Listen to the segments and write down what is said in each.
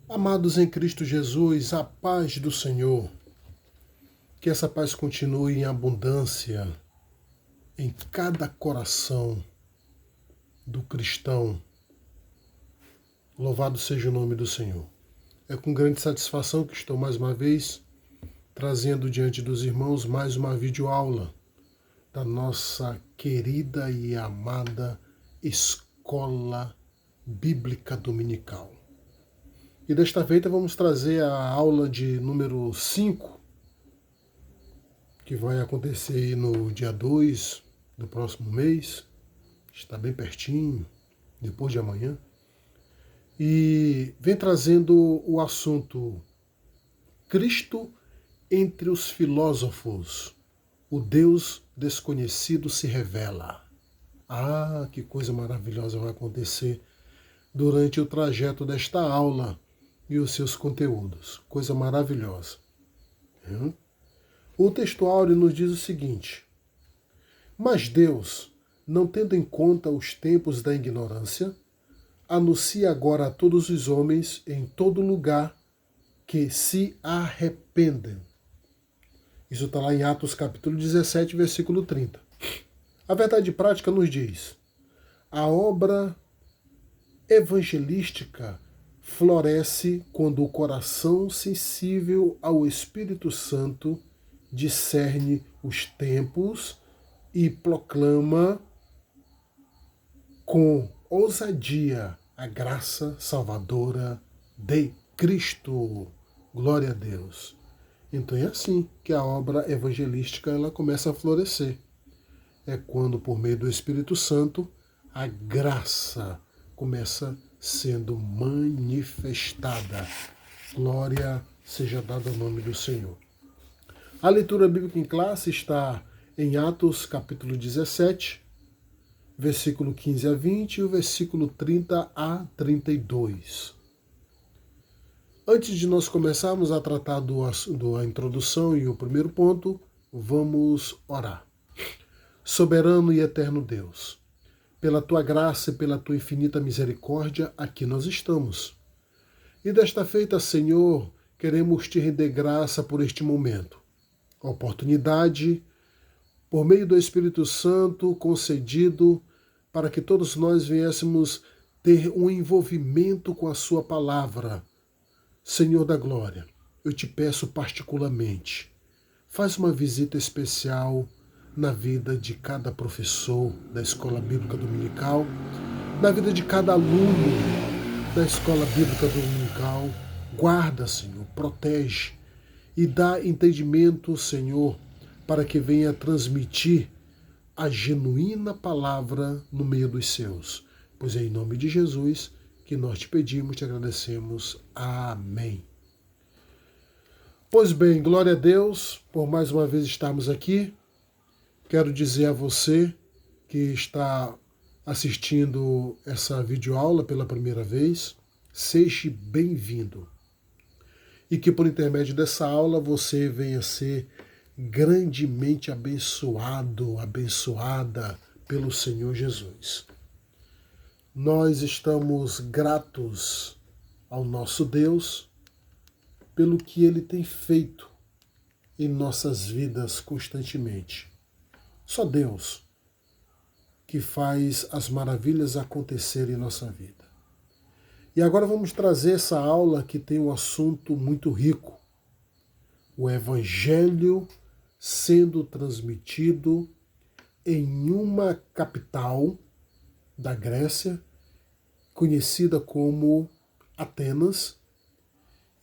Amados em Cristo Jesus, a paz do Senhor, que essa paz continue em abundância em cada coração do cristão. Louvado seja o nome do Senhor. É com grande satisfação que estou mais uma vez trazendo diante dos irmãos mais uma videoaula da nossa querida e amada Escola Bíblica Dominical. E desta feita vamos trazer a aula de número 5, que vai acontecer no dia 2 do próximo mês. Está bem pertinho, depois de amanhã. E vem trazendo o assunto Cristo entre os filósofos. O Deus desconhecido se revela. Ah, que coisa maravilhosa vai acontecer durante o trajeto desta aula e os seus conteúdos. Coisa maravilhosa. O texto áureo nos diz o seguinte: mas Deus, não tendo em conta os tempos da ignorância, anuncia agora a todos os homens em todo lugar que se arrependem. Isso está lá em Atos capítulo 17, versículo 30. A verdade prática nos diz: a obra evangelística floresce quando o coração sensível ao Espírito Santo discerne os tempos e proclama com ousadia a graça salvadora de Cristo. Glória a Deus. Então é assim que a obra evangelística ela começa a florescer. É quando, por meio do Espírito Santo, a graça começa sendo manifestada. Glória seja dada ao nome do Senhor. A leitura bíblica em classe está em Atos capítulo 17, versículo 15 a 20 e o versículo 30 a 32. Antes de nós começarmos a tratar da introdução e o primeiro ponto, vamos orar. Soberano e eterno Deus, pela tua graça e pela tua infinita misericórdia, aqui nós estamos. E desta feita, Senhor, queremos te render graça por este momento. A oportunidade, por meio do Espírito Santo, concedido para que todos nós viéssemos ter um envolvimento com a sua palavra. Senhor da glória, eu te peço particularmente, faz uma visita especial na vida de cada professor da Escola Bíblica Dominical, na vida de cada aluno da Escola Bíblica Dominical. Guarda, Senhor, protege e dá entendimento, Senhor, para que venha transmitir a genuína palavra no meio dos seus. Pois é em nome de Jesus que nós te pedimos, te agradecemos. Amém. Pois bem, glória a Deus por mais uma vez estarmos aqui. Quero dizer a você que está assistindo essa videoaula pela primeira vez, seja bem-vindo. E que por intermédio dessa aula você venha ser grandemente abençoado, abençoada pelo Senhor Jesus. Nós estamos gratos ao nosso Deus pelo que Ele tem feito em nossas vidas constantemente. Só Deus que faz as maravilhas acontecerem em nossa vida. E agora vamos trazer essa aula que tem um assunto muito rico. O Evangelho sendo transmitido em uma capital da Grécia, conhecida como Atenas,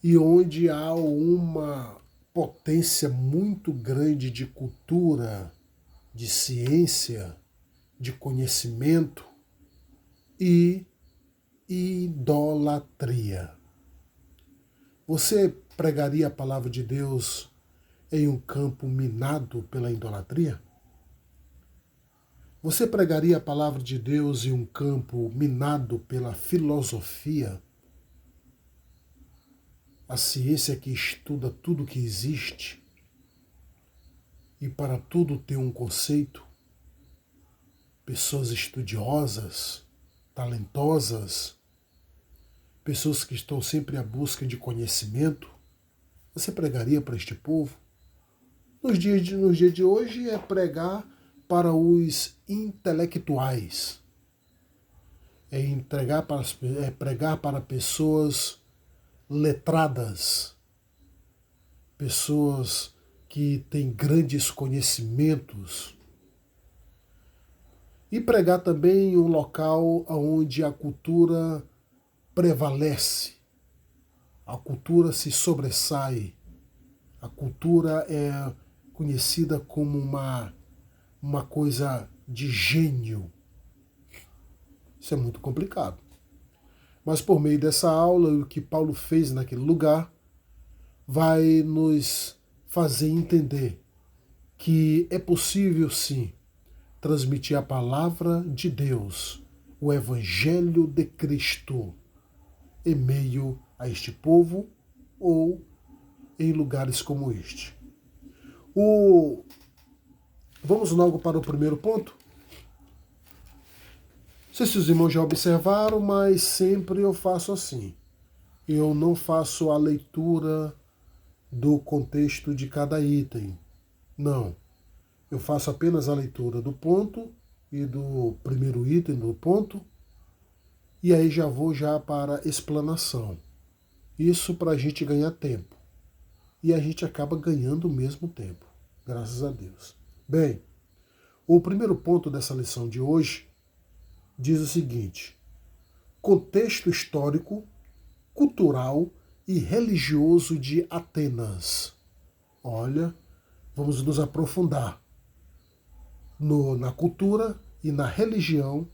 e onde há uma potência muito grande de cultura, de ciência, de conhecimento e idolatria. Você pregaria a palavra de Deus em um campo minado pela idolatria? Você pregaria a palavra de Deus em um campo minado pela filosofia? A ciência que estuda tudo que existe e para tudo tem um conceito? Pessoas estudiosas, talentosas, pessoas que estão sempre à busca de conhecimento. Você pregaria para este povo? Nos dias de hoje é pregar para os intelectuais, é pregar para pessoas letradas, pessoas que têm grandes conhecimentos, e pregar também em um local onde a cultura prevalece, a cultura se sobressai, a cultura é conhecida como uma coisa de gênio. Isso é muito complicado. Mas por meio dessa aula, o que Paulo fez naquele lugar vai nos fazer entender que é possível sim transmitir a palavra de Deus, o Evangelho de Cristo, em meio a este povo ou em lugares como este. Vamos logo para o primeiro ponto? Não sei se os irmãos já observaram, mas sempre eu faço assim. Eu não faço a leitura do contexto de cada item. Não. Eu faço apenas a leitura do ponto e do primeiro item do ponto, e aí já vou para a explanação. Isso para a gente ganhar tempo. E a gente acaba ganhando o mesmo tempo, graças a Deus. Bem, o primeiro ponto dessa lição de hoje diz o seguinte: contexto histórico, cultural e religioso de Atenas. Olha, vamos nos aprofundar na cultura e na religião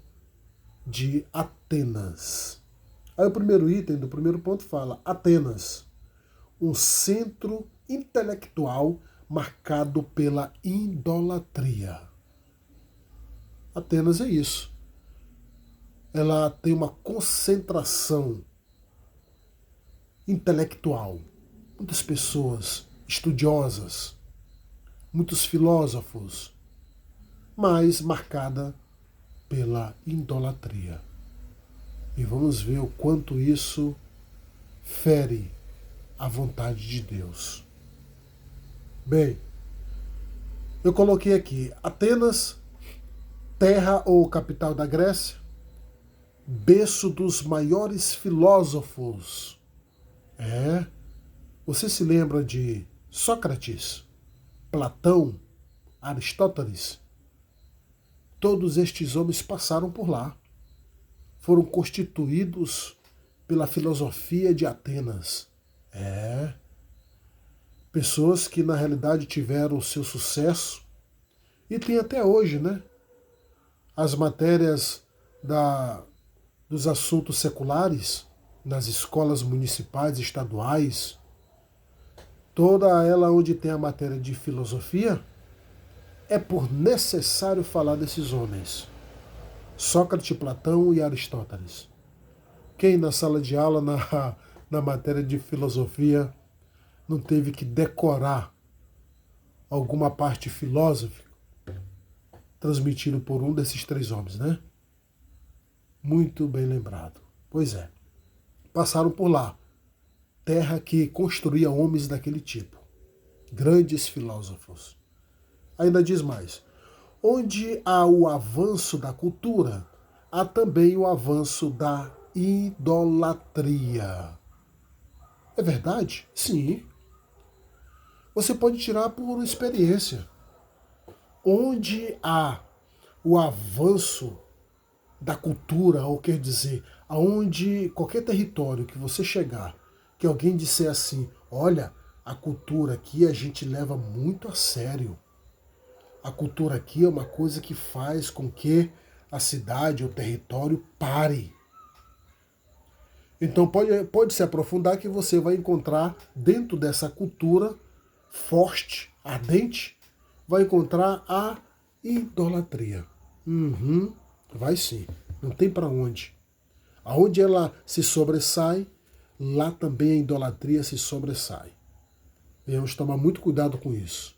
de Atenas. Aí o primeiro item do primeiro ponto fala: Atenas, um centro intelectual marcado pela idolatria. Atenas é isso. Ela tem uma concentração intelectual. Muitas pessoas estudiosas, muitos filósofos, mas marcada pela idolatria. E vamos ver o quanto isso fere a vontade de Deus. Bem, eu coloquei aqui Atenas, terra ou capital da Grécia, berço dos maiores filósofos. Você se lembra de Sócrates, Platão, Aristóteles? Todos estes homens passaram por lá. Foram constituídos pela filosofia de Atenas. Pessoas que na realidade tiveram o seu sucesso e tem até hoje, né? As matérias dos assuntos seculares nas escolas municipais, estaduais, toda ela onde tem a matéria de filosofia, é por necessário falar desses homens. Sócrates, Platão e Aristóteles. Quem na sala de aula, na matéria de filosofia, não teve que decorar alguma parte filosófica transmitido por um desses três homens, né? Muito bem lembrado. Pois é. Passaram por lá. Terra que construía homens daquele tipo. Grandes filósofos. Ainda diz mais. Onde há o avanço da cultura, há também o avanço da idolatria. É verdade? Sim. Você pode tirar por experiência. Onde há o avanço da cultura, ou quer dizer, aonde qualquer território que você chegar, que alguém disser assim, olha, a cultura aqui a gente leva muito a sério. A cultura aqui é uma coisa que faz com que a cidade ou o território pare. Então pode se aprofundar que você vai encontrar dentro dessa cultura forte, ardente, vai encontrar a idolatria. Vai sim, não tem para onde. Aonde ela se sobressai, lá também a idolatria se sobressai. Devemos tomar muito cuidado com isso.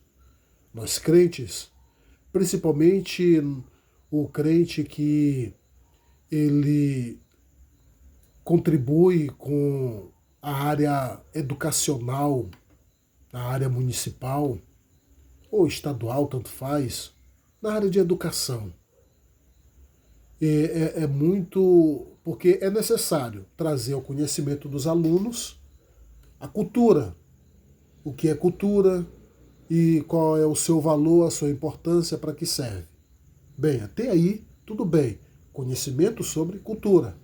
Nós crentes, principalmente o crente que ele contribui com a área educacional, a área municipal ou estadual, tanto faz, na área de educação. É muito, porque é necessário trazer ao conhecimento dos alunos a cultura, o que é cultura e qual é o seu valor, a sua importância, para que serve. Bem, até aí, tudo bem, conhecimento sobre cultura.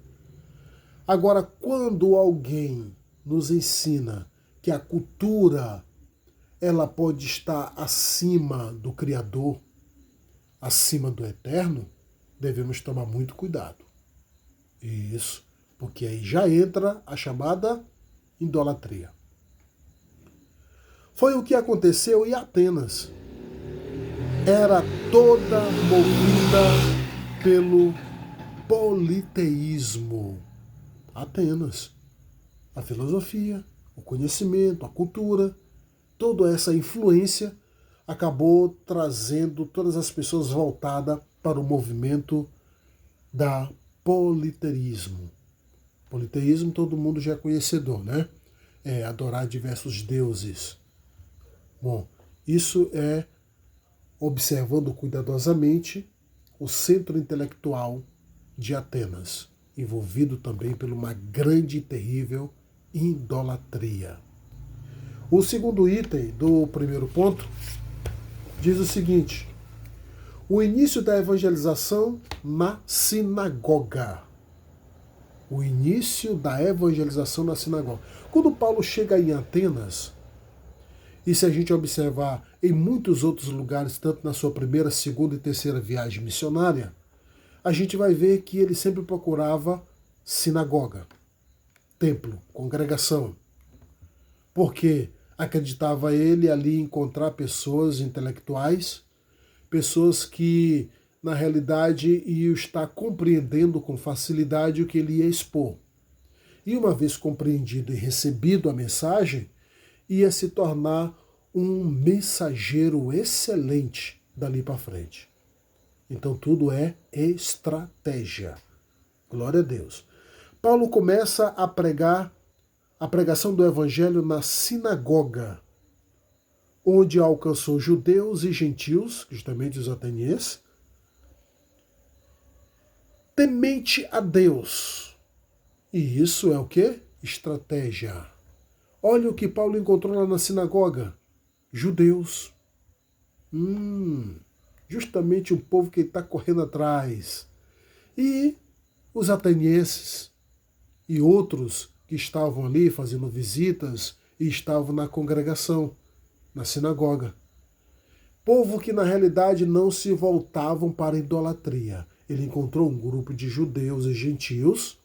Agora, quando alguém nos ensina que a cultura ela pode estar acima do Criador, acima do Eterno, devemos tomar muito cuidado. Isso, porque aí já entra a chamada idolatria. Foi o que aconteceu em Atenas. Era toda movida pelo politeísmo. Atenas. A filosofia, o conhecimento, a cultura, toda essa influência acabou trazendo todas as pessoas voltadas para o movimento da politeísmo. Politeísmo todo mundo já é conhecedor, né? É adorar diversos deuses. Bom, isso é observando cuidadosamente o centro intelectual de Atenas, envolvido também por uma grande e terrível idolatria. O segundo item do primeiro ponto diz o seguinte: o início da evangelização na sinagoga. O início da evangelização na sinagoga. Quando Paulo chega em Atenas, e se a gente observar em muitos outros lugares, tanto na sua primeira, segunda e terceira viagem missionária, a gente vai ver que ele sempre procurava sinagoga, templo, congregação. Porque acreditava ele ali encontrar pessoas intelectuais, pessoas que na realidade iam estar compreendendo com facilidade o que ele ia expor. E uma vez compreendido e recebido a mensagem, ia se tornar um mensageiro excelente dali para frente. Então tudo é estratégia. Glória a Deus. Paulo começa a pregar a pregação do evangelho na sinagoga, onde alcançou judeus e gentios, justamente os atenienses, temente a Deus. E isso é o quê? Estratégia. Olha o que Paulo encontrou lá na sinagoga. Judeus. Justamente o povo que está correndo atrás. E os atenienses e outros que estavam ali fazendo visitas e estavam na congregação, na sinagoga. Povo que na realidade não se voltavam para a idolatria. Ele encontrou um grupo de judeus e gentios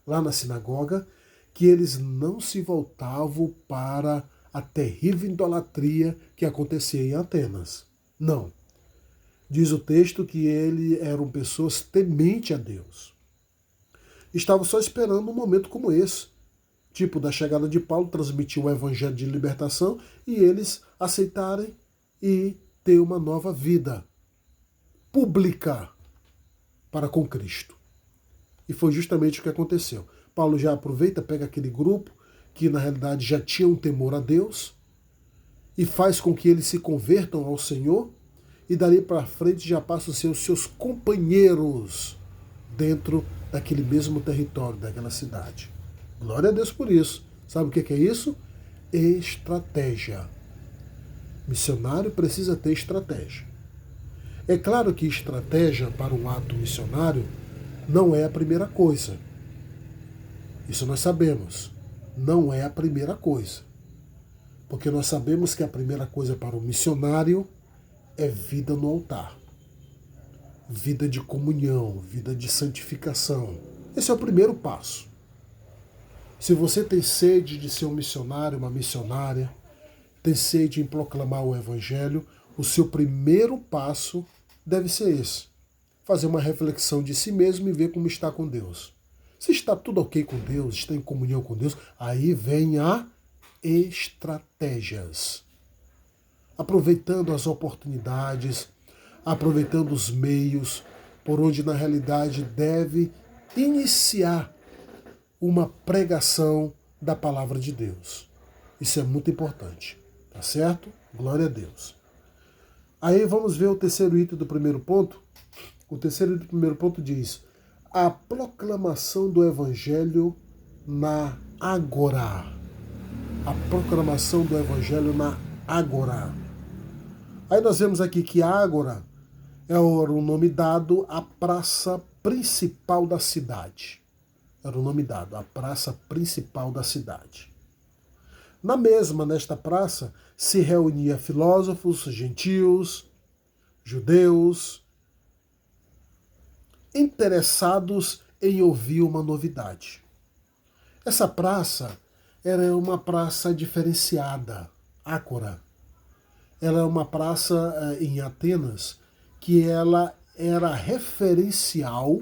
lá na sinagoga, que eles não se voltavam para a terrível idolatria que acontecia em Atenas. Não. Diz o texto que eles eram pessoas tementes a Deus. Estavam só esperando um momento como esse, tipo da chegada de Paulo, transmitir o evangelho de libertação e eles aceitarem e ter uma nova vida pública para com Cristo. E foi justamente o que aconteceu. Paulo já aproveita, pega aquele grupo que na realidade já tinha um temor a Deus e faz com que eles se convertam ao Senhor e dali para frente já passam a ser os seus companheiros dentro daquele mesmo território, daquela cidade. Glória a Deus por isso. Sabe o que é isso? Estratégia. Missionário precisa ter estratégia. É claro que estratégia para um ato missionário não é a primeira coisa. Isso nós sabemos. Não é a primeira coisa. Porque nós sabemos que a primeira coisa para o missionário é vida no altar. Vida de comunhão, vida de santificação. Esse é o primeiro passo. Se você tem sede de ser um missionário, uma missionária, tem sede em proclamar o Evangelho, o seu primeiro passo deve ser esse. Fazer uma reflexão de si mesmo e ver como está com Deus. Se está tudo ok com Deus, está em comunhão com Deus, aí vem a estratégias. Aproveitando as oportunidades, aproveitando os meios por onde na realidade deve iniciar uma pregação da palavra de Deus. Isso é muito importante, tá certo? Glória a Deus. Aí vamos ver o terceiro item do primeiro ponto. O terceiro item do primeiro ponto diz: a proclamação do evangelho na agora. A proclamação do evangelho na agora. Aí nós vemos aqui que Ágora era o nome dado à praça principal da cidade. Era o nome dado, à praça principal da cidade. Nesta praça, se reunia filósofos, gentios, judeus, interessados em ouvir uma novidade. Essa praça era uma praça diferenciada, Ágora. Ela é uma praça em Atenas que ela era referencial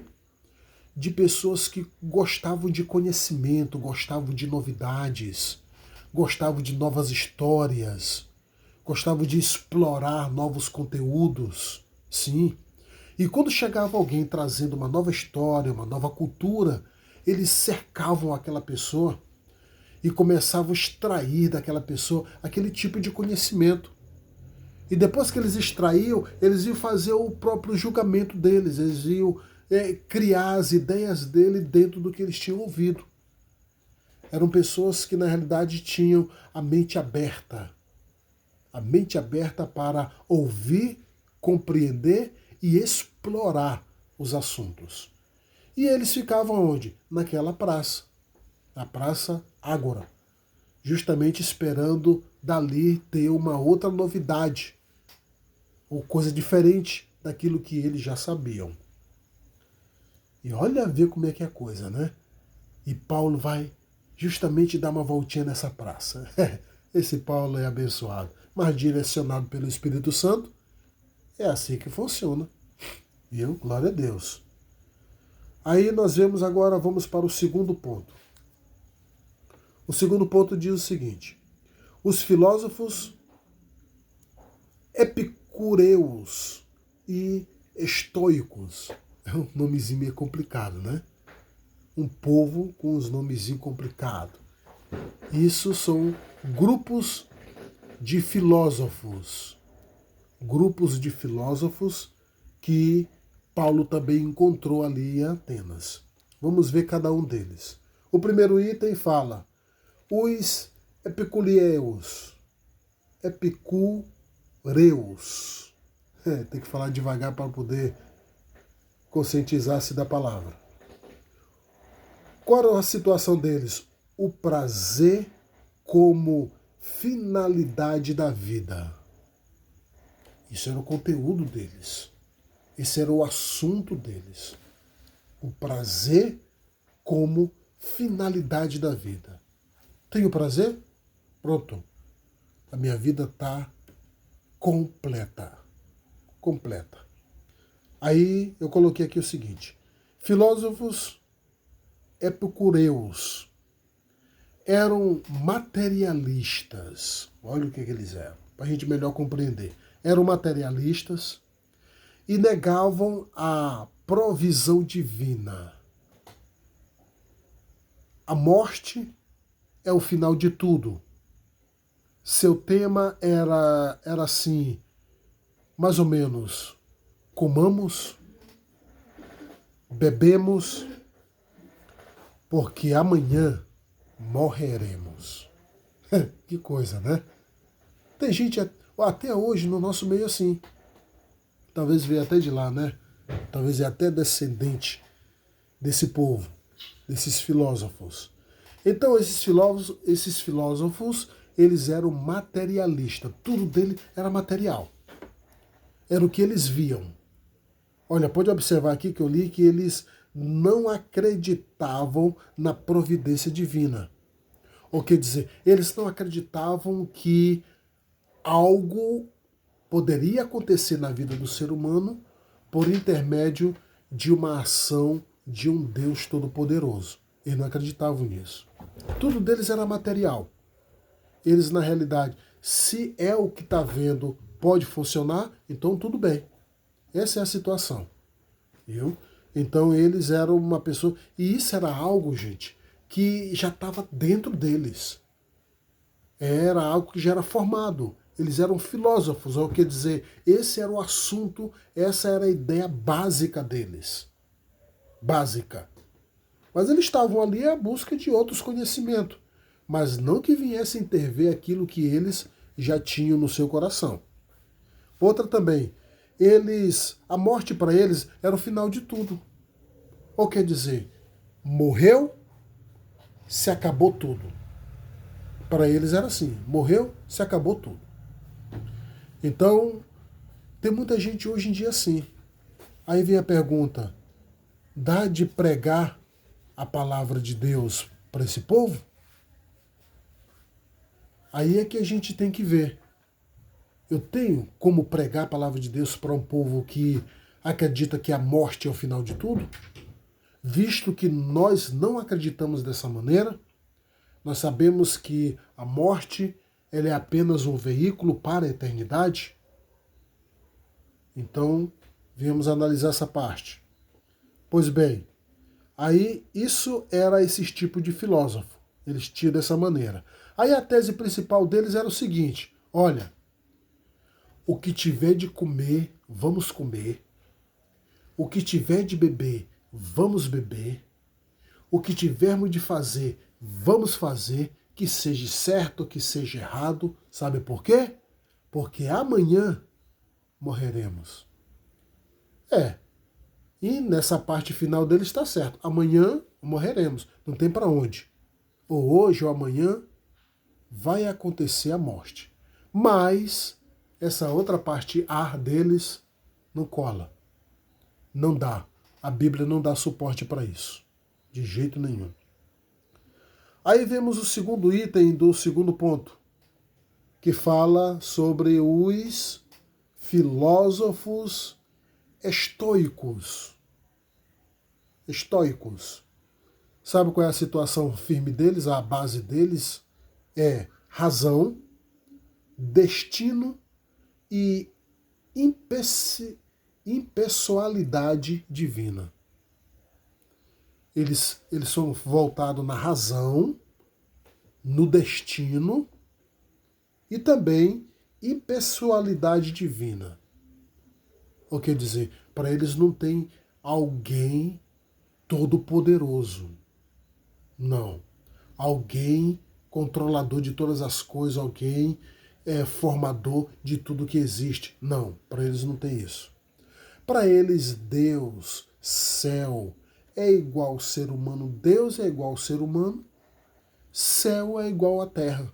de pessoas que gostavam de conhecimento, gostavam de novidades, gostavam de novas histórias, gostavam de explorar novos conteúdos, sim. E quando chegava alguém trazendo uma nova história, uma nova cultura, eles cercavam aquela pessoa e começavam a extrair daquela pessoa aquele tipo de conhecimento. E depois que eles extraíam, eles iam fazer o próprio julgamento deles, eles iam criar as ideias dele dentro do que eles tinham ouvido. Eram pessoas que na realidade tinham a mente aberta para ouvir, compreender e explorar os assuntos. E eles ficavam onde? Naquela praça, a Praça Ágora, justamente esperando dali ter uma outra novidade, ou coisa diferente daquilo que eles já sabiam. E olha a ver como é que é a coisa, né? E Paulo vai justamente dar uma voltinha nessa praça. Esse Paulo é abençoado, mas direcionado pelo Espírito Santo, é assim que funciona. Viu? Glória a Deus. Aí nós vemos agora, vamos para o segundo ponto. O segundo ponto diz o seguinte: os filósofos epicureus e estoicos. É um nomezinho meio complicado, né? Um povo com os nomezinhos complicados. Isso são grupos de filósofos. Grupos de filósofos que Paulo também encontrou ali em Atenas. Vamos ver cada um deles. O primeiro item fala: os epicureus. Epicureus. Tem que falar devagar para poder conscientizar-se da palavra. Qual era a situação deles? O prazer como finalidade da vida. Isso era o conteúdo deles. Esse era o assunto deles. O prazer como finalidade da vida. Tenho prazer? Pronto. A minha vida está completa. Completa. Aí eu coloquei aqui o seguinte: filósofos epicureus eram materialistas. Olha o que eles eram, para a gente melhor compreender. Eram materialistas e negavam a provisão divina. A morte é o final de tudo. Seu tema era assim, mais ou menos: comamos, bebemos, porque amanhã morreremos. Que coisa, né? Tem gente até hoje no nosso meio assim. Talvez veio até de lá, né? Talvez é até descendente desse povo, desses filósofos. Então esses filósofos, eles eram materialistas. Tudo dele era material. Era o que eles viam. Olha, pode observar aqui que eu li que eles não acreditavam na providência divina. Ou quer dizer, eles não acreditavam que algo poderia acontecer na vida do ser humano por intermédio de uma ação de um Deus Todo-Poderoso. Eles não acreditavam nisso. Tudo deles era material. Eles, na realidade, se é o que está vendo pode funcionar, então tudo bem. Essa é a situação. Viu? Então eles eram uma pessoa... E isso era algo, gente, que já estava dentro deles. Era algo que já era formado. Eles eram filósofos, ou quer dizer, esse era o assunto, essa era a ideia básica deles. Básica. Mas eles estavam ali à busca de outros conhecimentos, mas não que viessem intervir aquilo que eles já tinham no seu coração. Outra também, a morte para eles era o final de tudo. Ou quer dizer, morreu, se acabou tudo. Para eles era assim, morreu, se acabou tudo. Então, tem muita gente hoje em dia assim. Aí vem a pergunta, dá de pregar a palavra de Deus para esse povo? Aí é que a gente tem que ver. Eu tenho como pregar a palavra de Deus para um povo que acredita que a morte é o final de tudo? Visto que nós não acreditamos dessa maneira, nós sabemos que a morte ela é apenas um veículo para a eternidade. Então, viemos analisar essa parte. Pois bem, aí isso era esse tipo de filósofo. Eles tinham dessa maneira. Aí a tese principal deles era o seguinte, olha, o que tiver de comer, vamos comer. O que tiver de beber, vamos beber. O que tivermos de fazer, vamos fazer, que seja certo, que seja errado. Sabe por quê? Porque amanhã morreremos. E nessa parte final dele está certo. Amanhã morreremos. Não tem para onde. Ou hoje ou amanhã vai acontecer a morte. Mas essa outra parte A deles não cola. Não dá. A Bíblia não dá suporte para isso. De jeito nenhum. Aí vemos o segundo item do segundo ponto, que fala sobre os filósofos estoicos. Estoicos. Sabe qual é a situação firme deles? A base deles é razão, destino e impessoalidade divina. Eles são voltados na razão, no destino e também impessoalidade divina. O que dizer? Para eles não tem alguém todo-poderoso. Não. Alguém controlador de todas as coisas, alguém formador de tudo que existe. Não, para eles não tem isso. Para eles, Deus, céu, é igual ao ser humano. Deus é igual ao ser humano. Céu é igual à terra.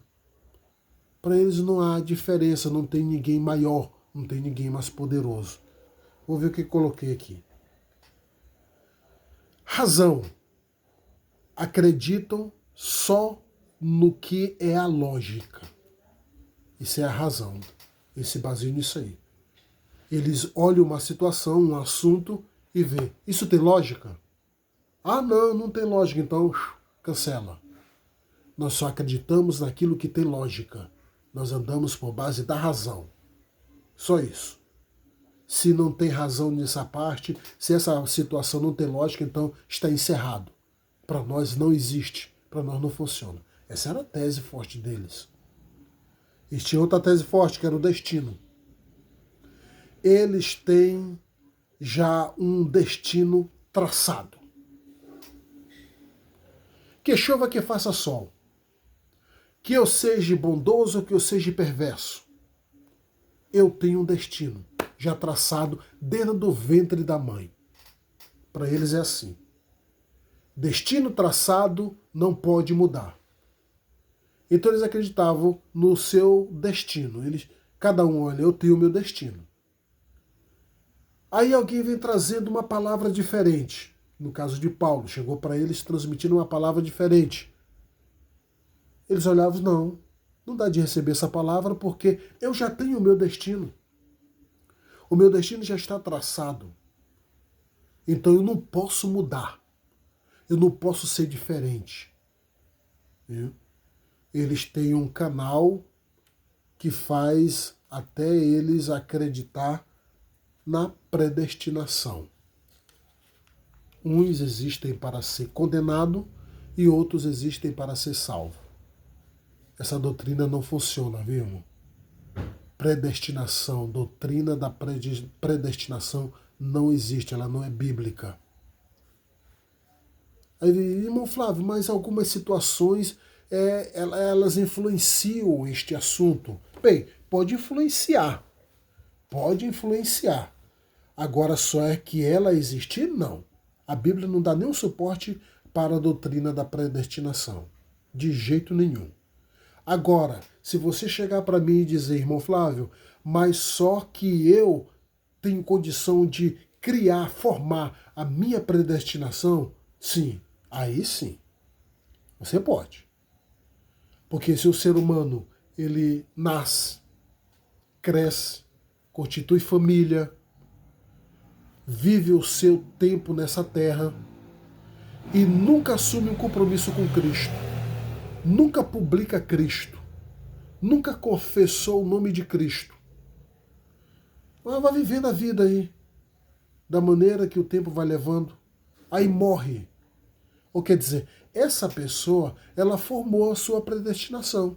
Para eles não há diferença, não tem ninguém maior, não tem ninguém mais poderoso. Vou ver o que coloquei aqui. Razão. Acreditam só no que é a lógica. Isso é a razão. Eles se baseiam nisso aí. Eles olham uma situação, um assunto e vê. Isso tem lógica? Ah, não tem lógica, então cancela. Nós só acreditamos naquilo que tem lógica. Nós andamos por base da razão. Só isso. Se não tem razão nessa parte, se essa situação não tem lógica, então está encerrado. Para nós não existe, para nós não funciona. Essa era a tese forte deles. E tinha outra tese forte, que era o destino. Eles têm já um destino traçado. Que chova, que faça sol. Que eu seja bondoso ou que eu seja perverso. Eu tenho um destino já traçado dentro do ventre da mãe. Para eles é assim. Destino traçado não pode mudar. Então eles acreditavam no seu destino. Cada um olha, eu tenho o meu destino. Aí alguém vem trazendo uma palavra diferente. No caso de Paulo, chegou para eles transmitindo uma palavra diferente. Eles olhavam, não dá de receber essa palavra porque eu já tenho o meu destino. O meu destino já está traçado. Então eu não posso mudar. Eu não posso ser diferente. Eles têm um canal que faz até eles acreditar na predestinação. Uns existem para ser condenado e outros existem para ser salvo. Essa doutrina não funciona, viu, irmão? Predestinação, doutrina da predestinação não existe, ela não é bíblica. Aí, irmão Flávio, mas algumas situações elas influenciam este assunto. Bem, pode influenciar. Pode influenciar. Agora, só é que ela existir? Não. A Bíblia não dá nenhum suporte para a doutrina da predestinação. De jeito nenhum. Agora, se você chegar para mim e dizer, irmão Flávio, mas só que eu tenho condição de criar, formar a minha predestinação, sim, aí sim, você pode. Porque se o ser humano, ele nasce, cresce, constitui família, vive o seu tempo nessa terra e nunca assume um compromisso com Cristo, nunca publica Cristo, nunca confessou o nome de Cristo, mas vai vivendo a vida aí, da maneira que o tempo vai levando, aí morre. Ou quer dizer, essa pessoa, ela formou a sua predestinação.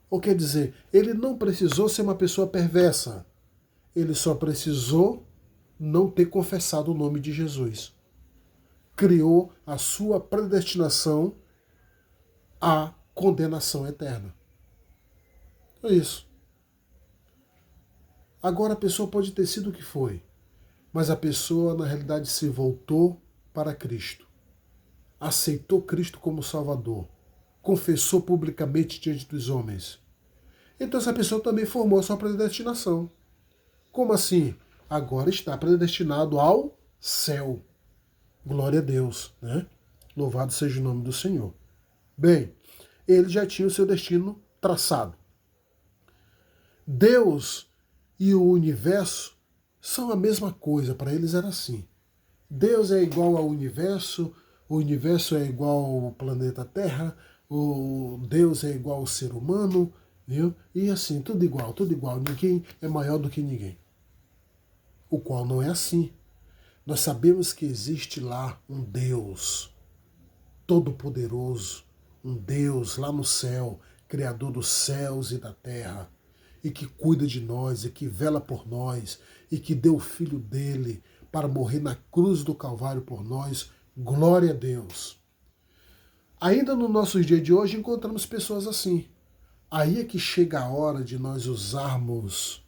Ou quer dizer, ele não precisou ser uma pessoa perversa, ele só precisou não ter confessado o nome de Jesus. Criou a sua predestinação à condenação eterna. É isso. Agora a pessoa pode ter sido o que foi, mas a pessoa na realidade se voltou para Cristo. Aceitou Cristo como Salvador. Confessou publicamente diante dos homens. Então essa pessoa também formou a sua predestinação. Como assim? Agora está predestinado ao céu. Glória a Deus, né? Louvado seja o nome do Senhor. Bem, ele já tinha o seu destino traçado. Deus e o universo são a mesma coisa, para eles era assim. Deus é igual ao universo, o universo é igual ao planeta Terra, o Deus é igual ao ser humano, viu? E assim, tudo igual, ninguém é maior do que ninguém. O qual não é assim. Nós sabemos que existe lá um Deus todo-poderoso, um Deus lá no céu, Criador dos céus e da terra, e que cuida de nós, e que vela por nós, e que deu o Filho dele para morrer na cruz do Calvário por nós. Glória a Deus. Ainda no nosso dia de hoje encontramos pessoas assim. Aí é que chega a hora de nós usarmos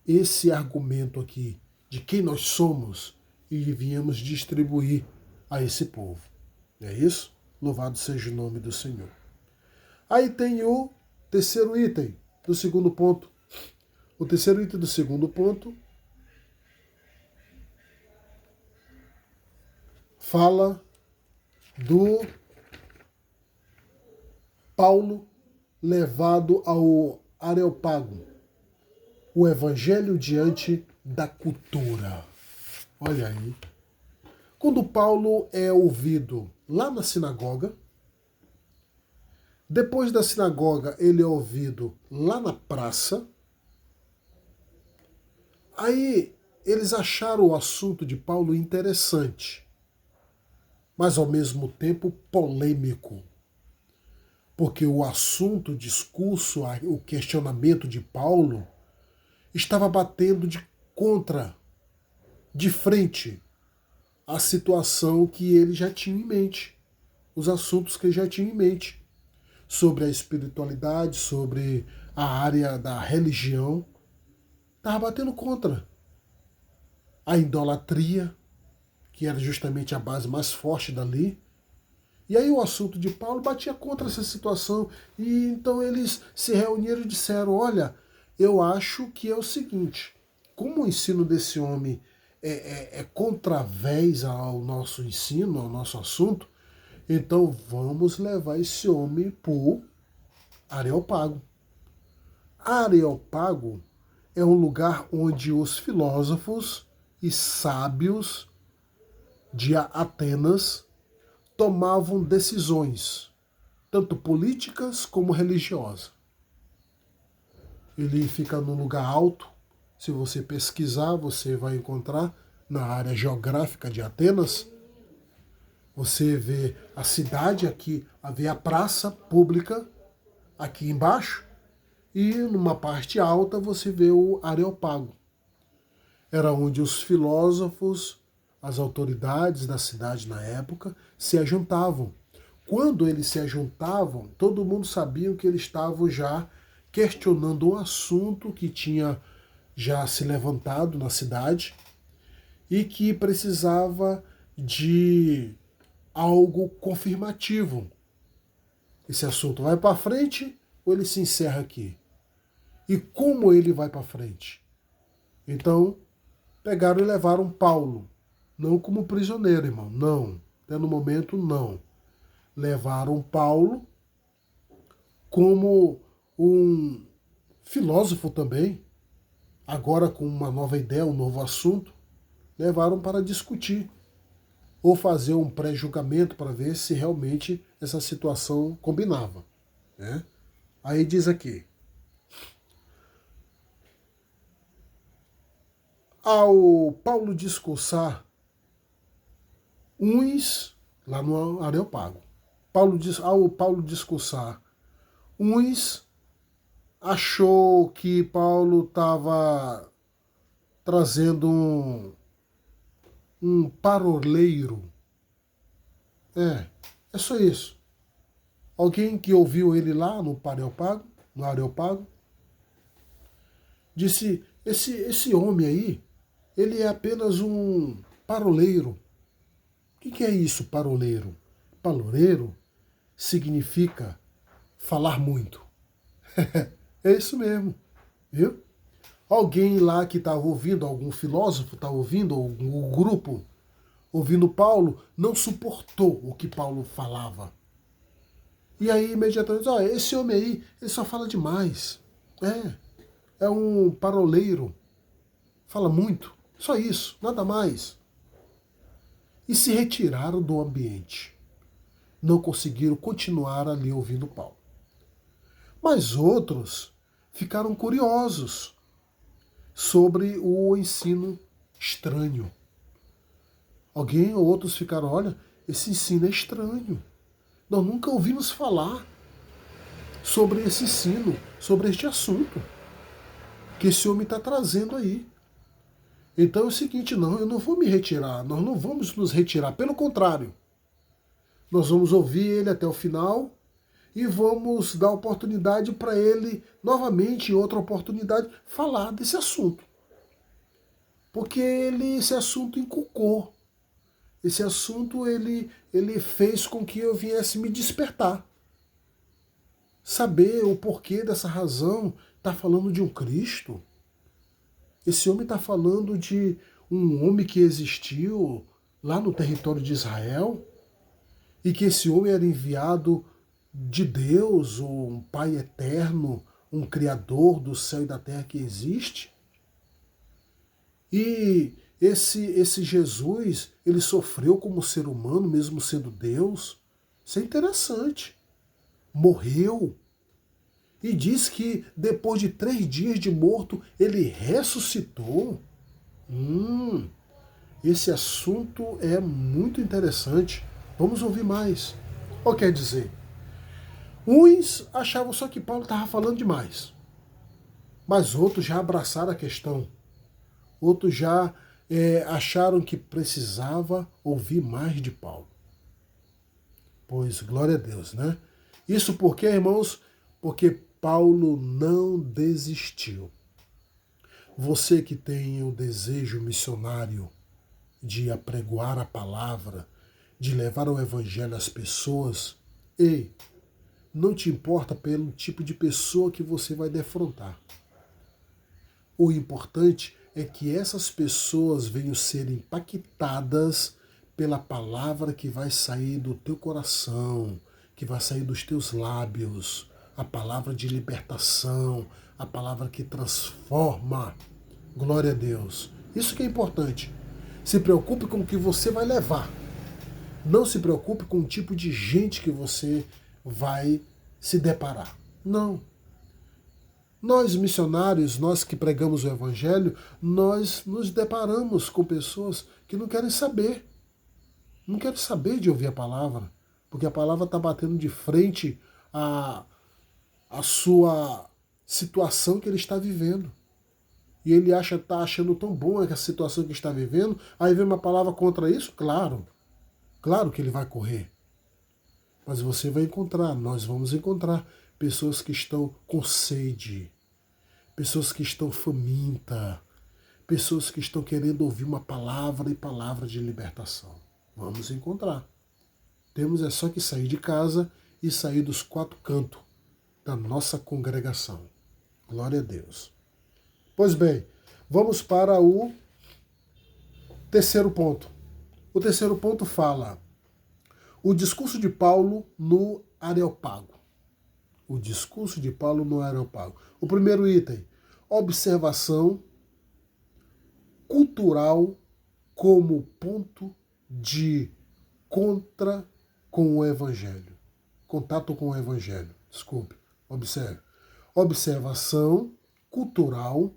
esse argumento aqui de quem nós somos e viemos distribuir a esse povo. É isso? Louvado seja o nome do Senhor. Aí tem o terceiro item do segundo ponto. O terceiro item do segundo ponto fala do Paulo levado ao Areópago, o evangelho diante da cultura. Olha aí. Quando Paulo é ouvido lá na sinagoga, depois da sinagoga ele é ouvido lá na praça, aí eles acharam o assunto de Paulo interessante, mas ao mesmo tempo polêmico. Porque o assunto, o discurso, o questionamento de Paulo estava batendo de frente à situação que ele já tinha em mente, os assuntos que ele já tinha em mente, sobre a espiritualidade, sobre a área da religião, estava batendo contra a idolatria, que era justamente a base mais forte dali. E aí o assunto de Paulo batia contra essa situação. E então eles se reuniram e disseram, olha, eu acho que é o seguinte, como o ensino desse homem é contravés ao nosso ensino, ao nosso assunto, então vamos levar esse homem para o Areópago. Areópago é um lugar onde os filósofos e sábios de Atenas tomavam decisões, tanto políticas como religiosas. Ele fica num lugar alto. Se você pesquisar, você vai encontrar na área geográfica de Atenas, Você vê a cidade aqui, vê a praça pública aqui embaixo, e numa parte alta você vê o Areópago. Era onde os filósofos, as autoridades da cidade na época, se ajuntavam. Quando eles se ajuntavam, todo mundo sabia que eles estavam já questionando um assunto que tinha já se levantado na cidade e que precisava de algo confirmativo. Esse assunto vai para frente ou ele se encerra aqui? E como ele vai para frente? Então, pegaram e levaram Paulo, não como prisioneiro, irmão, não. Até no momento, não. Levaram Paulo como um filósofo também, agora com uma nova ideia, um novo assunto, levaram para discutir ou fazer um pré-julgamento para ver se realmente essa situação combinava, né? Aí diz aqui: ao Paulo discursar, uns, lá no Areópago, ao Paulo discursar, uns achou que Paulo estava trazendo um paroleiro. É só isso. Alguém que ouviu ele lá no Areópago, disse, esse homem aí, ele é apenas um paroleiro. O que é isso, paroleiro? Paroleiro significa falar muito. É isso mesmo, viu? Alguém lá que estava ouvindo, algum filósofo estava ouvindo, algum grupo ouvindo Paulo, não suportou o que Paulo falava. E aí, imediatamente, esse homem aí, ele só fala demais. É um paroleiro. Fala muito. Só isso, nada mais. E se retiraram do ambiente. Não conseguiram continuar ali ouvindo Paulo. Mas outros ficaram curiosos sobre o ensino estranho. Alguém ou outros ficaram, olha, esse ensino é estranho. Nós nunca ouvimos falar sobre esse ensino, sobre este assunto que esse homem está trazendo aí. Então é o seguinte, não, eu não vou me retirar, nós não vamos nos retirar, pelo contrário. Nós vamos ouvir ele até o final e vamos dar oportunidade para ele, novamente, em outra oportunidade, falar desse assunto. Porque esse assunto encucou. Esse assunto ele fez com que eu viesse me despertar. Saber o porquê dessa razão. Está falando de um Cristo. Esse homem está falando de um homem que existiu lá no território de Israel e que esse homem era enviado de Deus, um Pai eterno, um Criador do céu e da terra que existe. E esse Jesus, ele sofreu como ser humano, mesmo sendo Deus. Isso é interessante. Morreu. E diz que depois de 3 dias de morto, ele ressuscitou. Esse assunto é muito interessante. Vamos ouvir mais. Ou quer dizer, uns achavam só que Paulo estava falando demais. Mas outros já abraçaram a questão. Outros já acharam que precisava ouvir mais de Paulo. Pois, glória a Deus, né? Isso porque, irmãos, porque Paulo não desistiu. Você que tem o desejo missionário de apregoar a palavra, de levar o evangelho às pessoas, ei, não te importa pelo tipo de pessoa que você vai defrontar. O importante é que essas pessoas venham ser impactadas pela palavra que vai sair do teu coração, que vai sair dos teus lábios, a palavra de libertação, a palavra que transforma. Glória a Deus. Isso que é importante. Se preocupe com o que você vai levar. Não se preocupe com o tipo de gente que você vai se deparar. Não. Nós missionários, nós que pregamos o Evangelho, nós nos deparamos com pessoas que não querem saber. Não quero saber de ouvir a palavra, porque a palavra está batendo de frente à sua situação que ele está vivendo. E ele está achando tão bom a situação que está vivendo, aí vem uma palavra contra isso? Claro que ele vai correr. Mas você vai encontrar, nós vamos encontrar pessoas que estão com sede, pessoas que estão famintas, pessoas que estão querendo ouvir uma palavra e palavra de libertação. Vamos encontrar. Temos é só que sair de casa e sair dos quatro cantos da nossa congregação. Glória a Deus. Pois bem, vamos para o terceiro ponto. O terceiro ponto fala o discurso de Paulo no Areópago. O discurso de Paulo no Areópago. O primeiro item, observação cultural como ponto de contra com o Evangelho. Contato com o Evangelho. Desculpe, observe. Observação cultural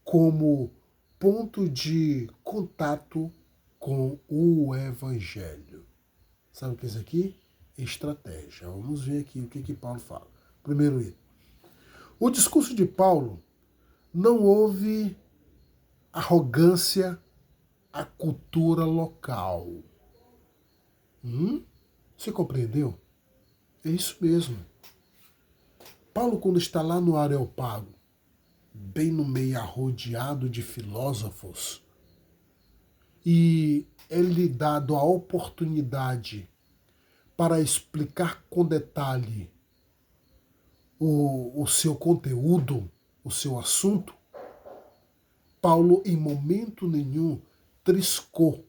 como ponto de contato com o Evangelho. Sabe o que é isso aqui? Estratégia. Vamos ver aqui o que Paulo fala. Primeiro item. O discurso de Paulo não houve arrogância à cultura local. Você compreendeu? É isso mesmo. Paulo, quando está lá no Areópago, bem no meio arrodeado de filósofos, e é lhe dado a oportunidade para explicar com detalhe o seu conteúdo, o seu assunto, Paulo em momento nenhum triscou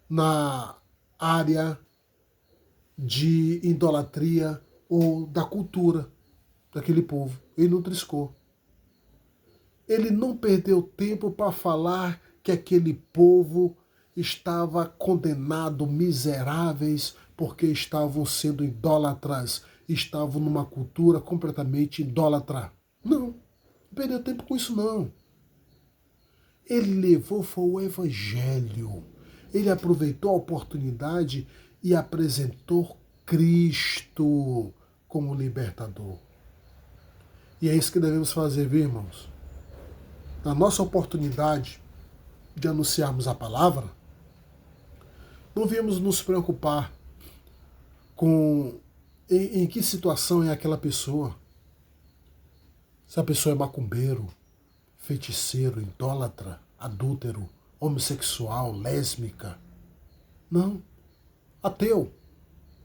na área de idolatria ou da cultura daquele povo. Ele não triscou. Ele não perdeu tempo para falar que aquele povo estava condenado, miseráveis, porque estavam sendo idólatras, estavam numa cultura completamente idólatra. Não perdeu tempo com isso não. Ele levou foi o Evangelho. Ele aproveitou a oportunidade e apresentou Cristo como libertador. E é isso que devemos fazer, viu, irmãos? Na nossa oportunidade de anunciarmos a palavra, não viemos nos preocupar com em que situação é aquela pessoa. Se a pessoa é macumbeiro, feiticeiro, idólatra, adúltero, homossexual, lésbica. Não. Ateu.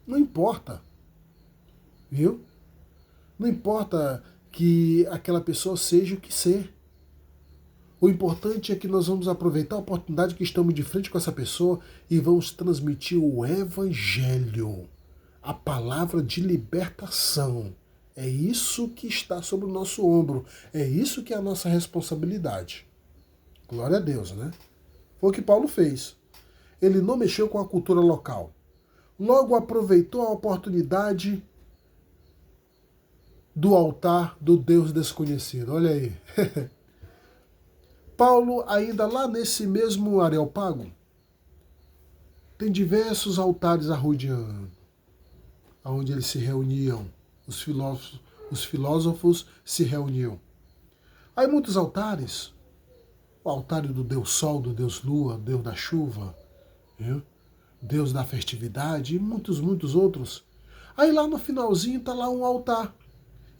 Não importa. Viu? Não importa que aquela pessoa seja o que ser. O importante é que nós vamos aproveitar a oportunidade que estamos de frente com essa pessoa e vamos transmitir o Evangelho, a palavra de libertação. É isso que está sobre o nosso ombro. É isso que é a nossa responsabilidade. Glória a Deus, né? Foi o que Paulo fez. Ele não mexeu com a cultura local. Logo aproveitou a oportunidade do altar do Deus desconhecido. Olha aí. Paulo, ainda lá nesse mesmo Areópago, tem diversos altares arrodeando, onde eles se reuniam, os filósofos se reuniam. Aí muitos altares, o altar do Deus Sol, do Deus Lua, Deus da chuva, viu? Deus da festividade e muitos outros. Aí lá no finalzinho está lá um altar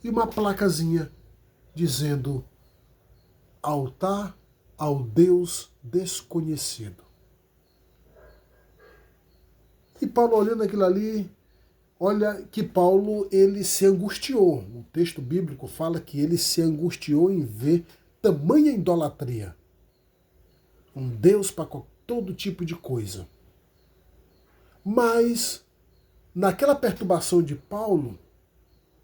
e uma placazinha dizendo altar ao Deus desconhecido. E Paulo olhando aquilo ali, olha que Paulo ele se angustiou. O texto bíblico fala que ele se angustiou em ver tamanha idolatria. Um Deus para todo tipo de coisa. Mas, naquela perturbação de Paulo,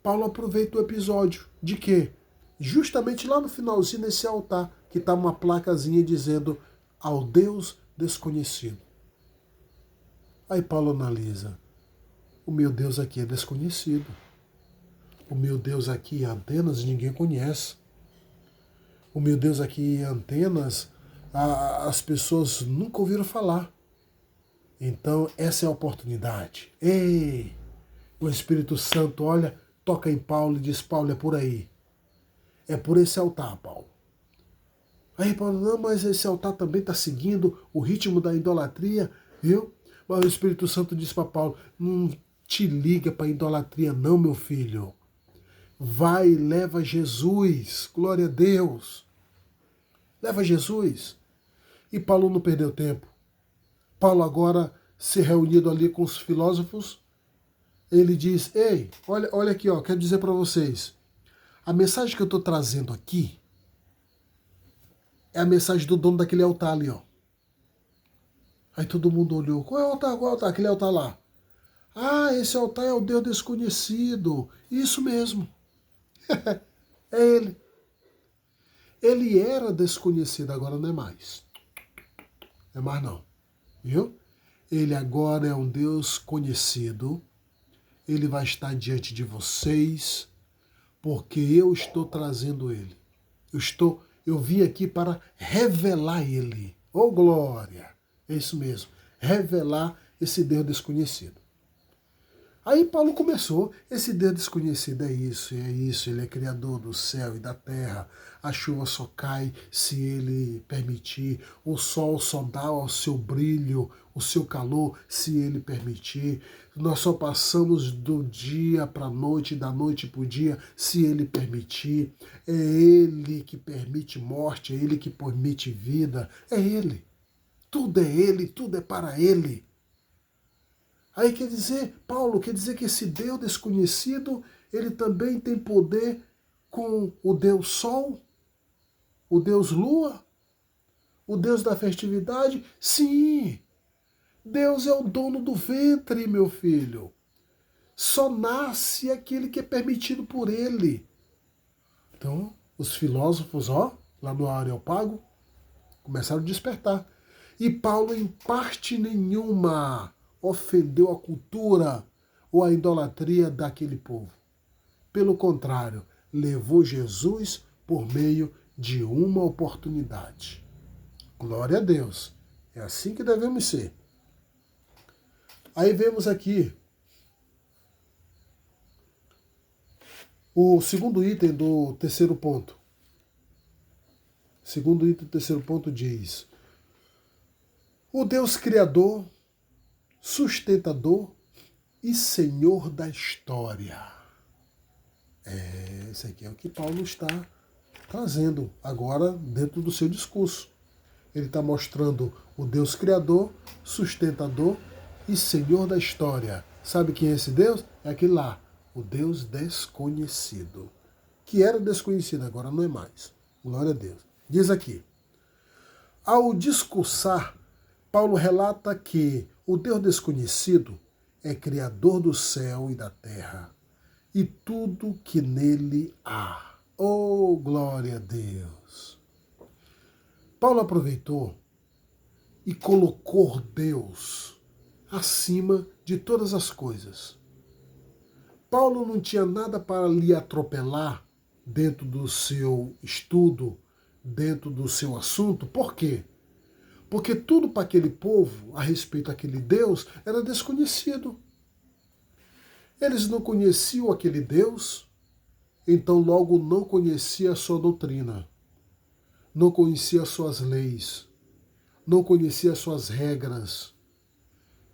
Paulo aproveita o episódio de quê? Justamente lá no finalzinho nesse altar, que está uma placazinha dizendo ao Deus desconhecido. Aí Paulo analisa, o meu Deus aqui é desconhecido. O meu Deus aqui em Atenas ninguém conhece. O meu Deus aqui em Atenas as pessoas nunca ouviram falar. Então, essa é a oportunidade. Ei, o Espírito Santo, olha, toca em Paulo e diz, Paulo, é por aí. É por esse altar, Paulo. Aí Paulo, não, mas esse altar também está seguindo o ritmo da idolatria, viu? Mas o Espírito Santo disse para Paulo, não te liga para idolatria não, meu filho. Vai e leva Jesus, glória a Deus. Leva Jesus. E Paulo não perdeu tempo. Paulo agora, se reunido ali com os filósofos, ele diz, ei, olha aqui, ó, quero dizer para vocês, a mensagem que eu estou trazendo aqui é a mensagem do dono daquele altar ali, ó. Aí todo mundo olhou, qual é o altar? Qual é o altar? Aquele altar lá. Ah, esse altar é o Deus desconhecido. Isso mesmo. É ele. Ele era desconhecido, agora não é mais. Não é mais não. Viu? Ele agora é um Deus conhecido. Ele vai estar diante de vocês, porque eu estou trazendo ele. Eu vim aqui para revelar ele. Oh, glória! É isso mesmo. Revelar esse Deus desconhecido. Aí Paulo começou, esse Deus desconhecido é isso, ele é criador do céu e da terra, a chuva só cai se ele permitir, o sol só dá o seu brilho, o seu calor, se ele permitir, nós só passamos do dia para a noite, da noite para o dia, se ele permitir, é ele que permite morte, é ele que permite vida, é ele, tudo é para ele. Aí quer dizer, Paulo, quer dizer que esse Deus desconhecido, ele também tem poder com o Deus Sol, o Deus Lua, o Deus da festividade? Sim, Deus é o dono do ventre, meu filho. Só nasce aquele que é permitido por ele. Então, os filósofos, ó, lá no Areópago, começaram a despertar. E Paulo, em parte nenhuma, ofendeu a cultura ou a idolatria daquele povo. Pelo contrário, levou Jesus por meio de uma oportunidade. Glória a Deus. É assim que devemos ser. Aí vemos aqui o segundo item do terceiro ponto. Segundo item do terceiro ponto diz: o Deus Criador, sustentador e Senhor da história. Esse aqui é o que Paulo está trazendo agora dentro do seu discurso. Ele está mostrando o Deus Criador, sustentador e Senhor da história. Sabe quem é esse Deus? É aquele lá, o Deus desconhecido. Que era desconhecido, agora não é mais. Glória a Deus. Diz aqui: ao discursar, Paulo relata que o Deus desconhecido é criador do céu e da terra e tudo que nele há. Oh, glória a Deus! Paulo aproveitou e colocou Deus acima de todas as coisas. Paulo não tinha nada para lhe atropelar dentro do seu estudo, dentro do seu assunto. Por quê? Porque tudo para aquele povo, a respeito daquele Deus, era desconhecido. Eles não conheciam aquele Deus, então logo não conhecia a sua doutrina, não conhecia as suas leis, não conhecia as suas regras,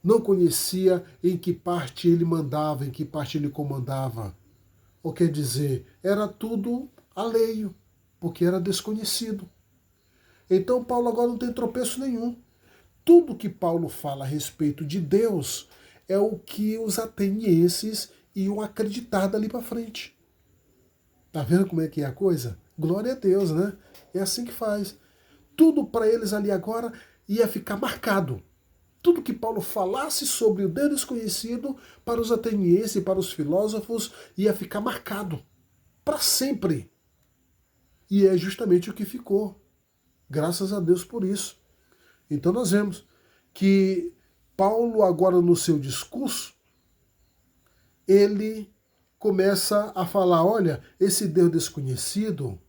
não conhecia em que parte ele mandava, em que parte ele comandava. Ou quer dizer, era tudo alheio, porque era desconhecido. Então Paulo agora não tem tropeço nenhum. Tudo que Paulo fala a respeito de Deus é o que os atenienses iam acreditar dali para frente. Tá vendo como é que é a coisa? Glória a Deus, né? É assim que faz. Tudo para eles ali agora ia ficar marcado. Tudo que Paulo falasse sobre o Deus desconhecido, para os atenienses e para os filósofos, ia ficar marcado. Para sempre. E é justamente o que ficou. Graças a Deus por isso. Então nós vemos que Paulo agora no seu discurso, ele começa a falar, olha, esse Deus desconhecido,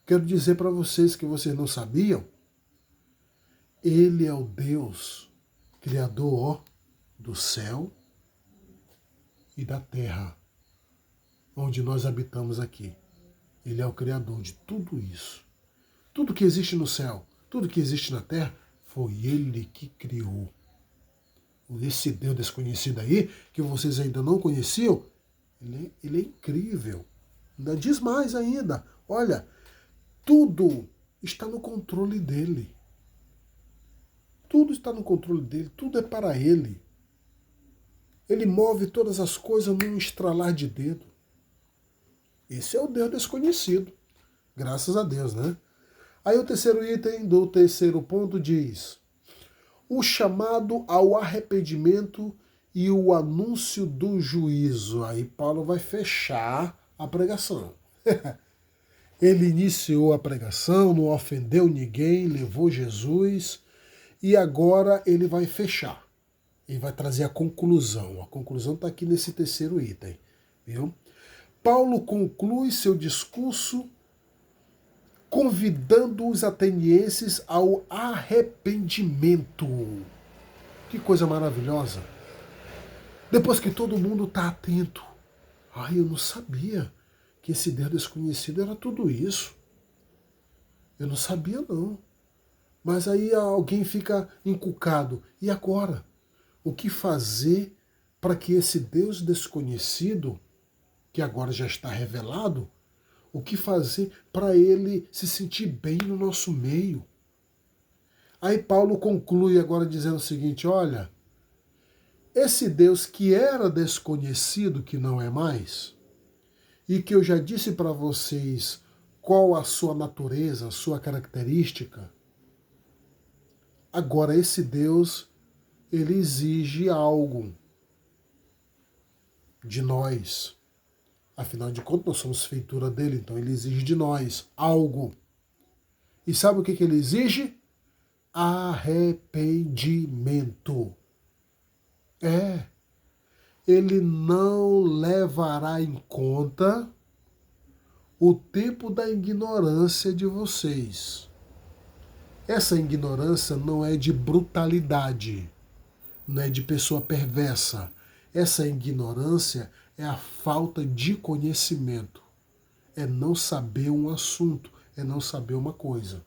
quero dizer para vocês que vocês não sabiam, ele é o Deus Criador, ó, do céu e da terra, onde nós habitamos aqui. Ele é o Criador de tudo isso. Tudo que existe no céu, tudo que existe na terra, foi Ele que criou. Esse Deus desconhecido aí, que vocês ainda não conheciam, ele é incrível. Ainda diz mais ainda. Olha, tudo está no controle dele. Tudo está no controle dele, tudo é para ele. Ele move todas as coisas num estralar de dedo. Esse é o Deus desconhecido. Graças a Deus, né? Aí o terceiro item do terceiro ponto diz: o chamado ao arrependimento e o anúncio do juízo. Aí Paulo vai fechar a pregação. Ele iniciou a pregação, não ofendeu ninguém, levou Jesus e agora ele vai fechar. Ele vai trazer a conclusão. A conclusão está aqui nesse terceiro item. Viu? Paulo conclui seu discurso convidando os atenienses ao arrependimento. Que coisa maravilhosa. Depois que todo mundo está atento. Ai, eu não sabia que esse Deus desconhecido era tudo isso. Eu não sabia não. Mas aí alguém fica encucado. E agora? O que fazer para que esse Deus desconhecido, que agora já está revelado, o que fazer para ele se sentir bem no nosso meio? Aí Paulo conclui agora dizendo o seguinte: olha, esse Deus que era desconhecido, que não é mais, e que eu já disse para vocês qual a sua natureza, a sua característica, agora esse Deus, ele exige algo de nós. Afinal de contas, nós somos feitura dele, então ele exige de nós algo. E sabe o que ele exige? Arrependimento. Ele não levará em conta o tempo da ignorância de vocês. Essa ignorância não é de brutalidade, não é de pessoa perversa. Essa ignorância é a falta de conhecimento. É não saber um assunto, é não saber uma coisa.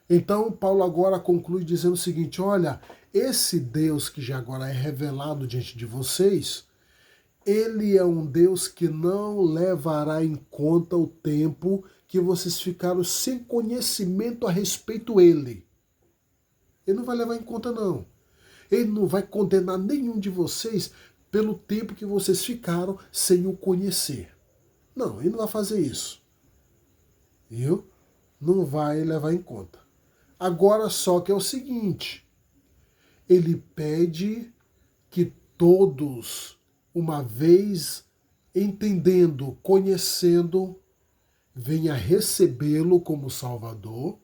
Então, Paulo agora conclui dizendo o seguinte: olha, esse Deus que já agora é revelado diante de vocês, ele é um Deus que não levará em conta o tempo que vocês ficaram sem conhecimento a respeito dele. Ele não vai levar em conta, não. Ele não vai condenar nenhum de vocês pelo tempo que vocês ficaram sem o conhecer. Não, ele não vai fazer isso. Viu? Não vai levar em conta. Agora só que é o seguinte, ele pede que todos, uma vez entendendo, conhecendo, venha recebê-lo como Salvador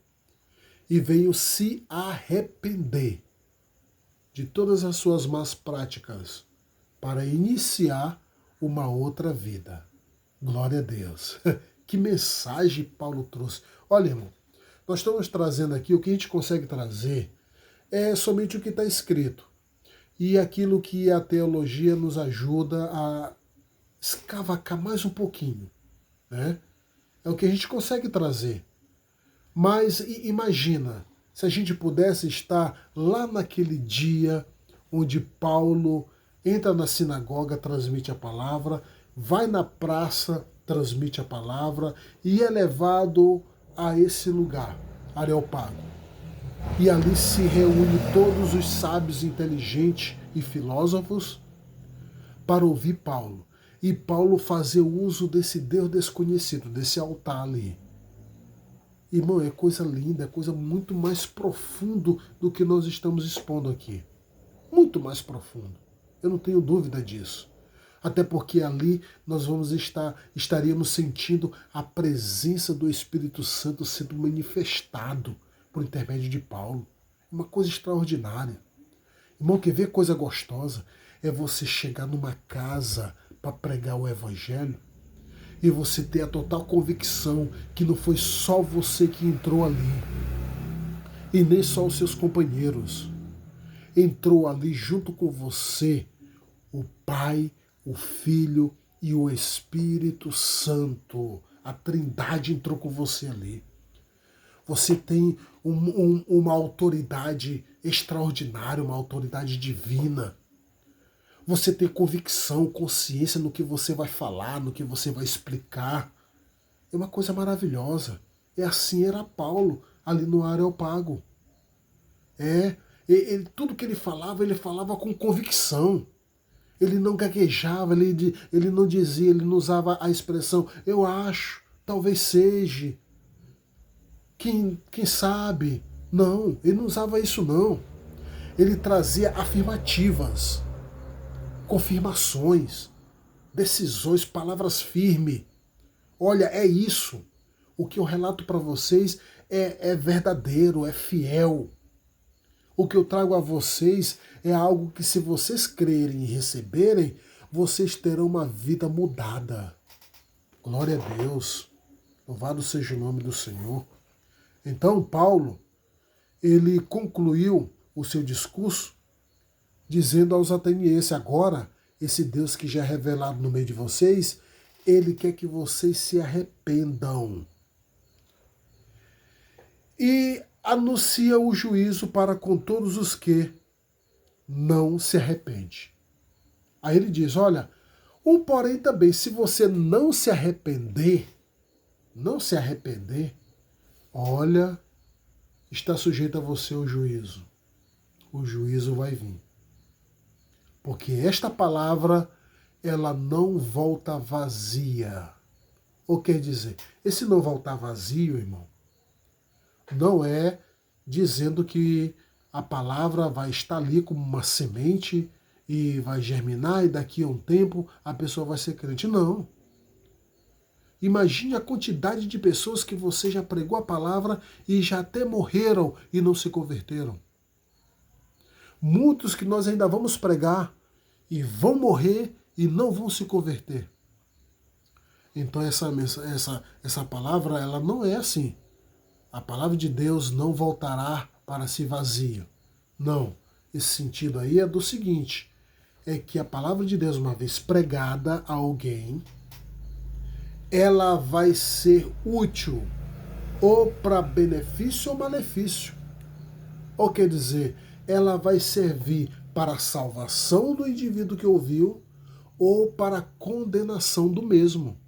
e venham se arrepender de todas as suas más práticas para iniciar uma outra vida. Glória a Deus. Que mensagem Paulo trouxe. Olha, irmão, nós estamos trazendo aqui, o que a gente consegue trazer é somente o que está escrito. E aquilo que a teologia nos ajuda a escavacar mais um pouquinho, né? É o que a gente consegue trazer. Mas imagina, se a gente pudesse estar lá naquele dia onde Paulo entra na sinagoga, transmite a palavra, vai na praça, transmite a palavra e é levado a esse lugar, Areópago. E ali se reúne todos os sábios, inteligentes e filósofos para ouvir Paulo. E Paulo fazer uso desse Deus desconhecido, desse altar ali. Irmão, é coisa linda, é coisa muito mais profundo do que nós estamos expondo aqui. Muito mais profundo. Eu não tenho dúvida disso. Até porque ali nós estaríamos sentindo a presença do Espírito Santo sendo manifestado por intermédio de Paulo. Uma coisa extraordinária. Irmão, quer ver coisa gostosa? É você chegar numa casa para pregar o Evangelho e você ter a total convicção que não foi só você que entrou ali e nem só os seus companheiros. entrou ali junto com você o Pai, o Filho e o Espírito Santo. A Trindade entrou com você ali. Você tem uma autoridade extraordinária, uma autoridade divina. Você tem convicção, consciência no que você vai falar, no que você vai explicar. É uma coisa maravilhosa. É assim era Paulo, ali no Areópago. Tudo que ele falava com convicção. Ele não gaguejava, ele não dizia, ele não usava a expressão eu acho, talvez seja, quem sabe. Não, ele não usava isso não. Ele trazia afirmativas, confirmações, decisões, palavras firmes. Olha, é isso. O que eu relato para vocês é verdadeiro, é fiel. O que eu trago a vocês é algo que, se vocês crerem e receberem, vocês terão uma vida mudada. Glória a Deus. Louvado seja o nome do Senhor. Então, Paulo, ele concluiu o seu discurso dizendo aos atenienses: agora, esse Deus que já é revelado no meio de vocês, ele quer que vocês se arrependam. E anuncia o juízo para com todos os que não se arrependem. Aí ele diz, olha, porém também, se você não se arrepender, olha, está sujeito a você o juízo. O juízo vai vir. Porque esta palavra, ela não volta vazia. Ou quer dizer, esse não voltar vazio, irmão, não é dizendo que a palavra vai estar ali como uma semente e vai germinar e daqui a um tempo a pessoa vai ser crente. Não. Imagine a quantidade de pessoas que você já pregou a palavra e já até morreram e não se converteram. Muitos que nós ainda vamos pregar e vão morrer e não vão se converter. Então essa palavra, ela não é assim. A palavra de Deus não voltará para si vazia. Não. Esse sentido aí é do seguinte, é que a palavra de Deus, uma vez pregada a alguém, ela vai ser útil ou para benefício ou malefício. Ou quer dizer, ela vai servir para a salvação do indivíduo que ouviu ou para a condenação do mesmo.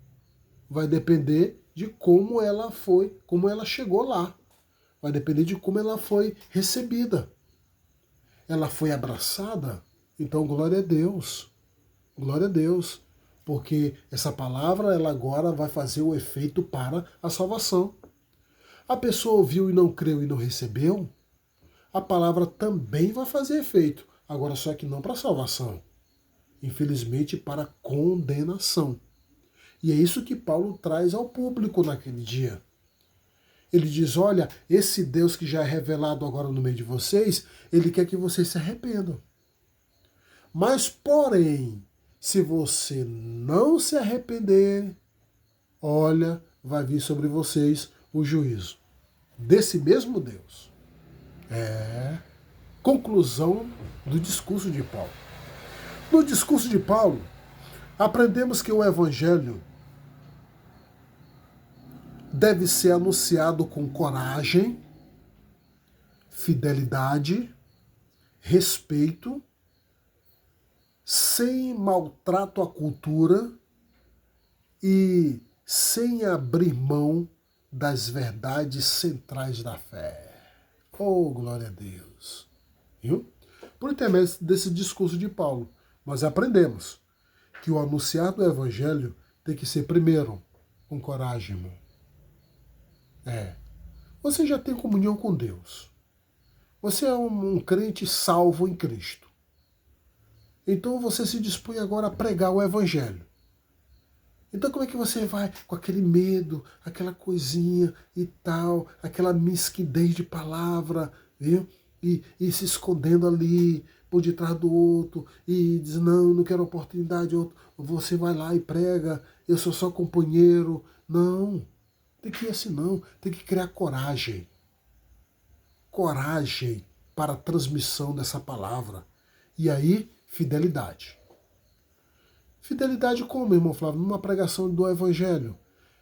Vai depender de como ela foi, como ela chegou lá. Vai depender de como ela foi recebida. Ela foi abraçada? Então, glória a Deus. Glória a Deus. Porque essa palavra, ela agora vai fazer o efeito para a salvação. A pessoa ouviu e não creu e não recebeu, a palavra também vai fazer efeito. Agora, só que não para a salvação. Infelizmente, para a condenação. E é isso que Paulo traz ao público naquele dia. Ele diz, olha, esse Deus que já é revelado agora no meio de vocês, ele quer que vocês se arrependam. Mas, porém, se você não se arrepender, olha, vai vir sobre vocês o juízo desse mesmo Deus. Conclusão do discurso de Paulo. No discurso de Paulo, aprendemos que o Evangelho deve ser anunciado com coragem, fidelidade, respeito, sem maltrato à cultura e sem abrir mão das verdades centrais da fé. Oh, glória a Deus! Viu? Por intermédio desse discurso de Paulo, nós aprendemos que o anunciar do Evangelho tem que ser, primeiro, com coragem, irmão. Você já tem comunhão com Deus. Você é um crente salvo em Cristo. Então você se dispõe agora a pregar o Evangelho. Então como é que você vai com aquele medo, aquela coisinha e tal, aquela mesquidez de palavra, viu? E se escondendo ali, por detrás do outro, e diz, não quero oportunidade, você vai lá e prega, eu sou só companheiro. Não, tem que ir assim não, tem que criar coragem. Coragem para a transmissão dessa palavra. E aí, fidelidade. Fidelidade como, irmão Flávio? Numa pregação do Evangelho.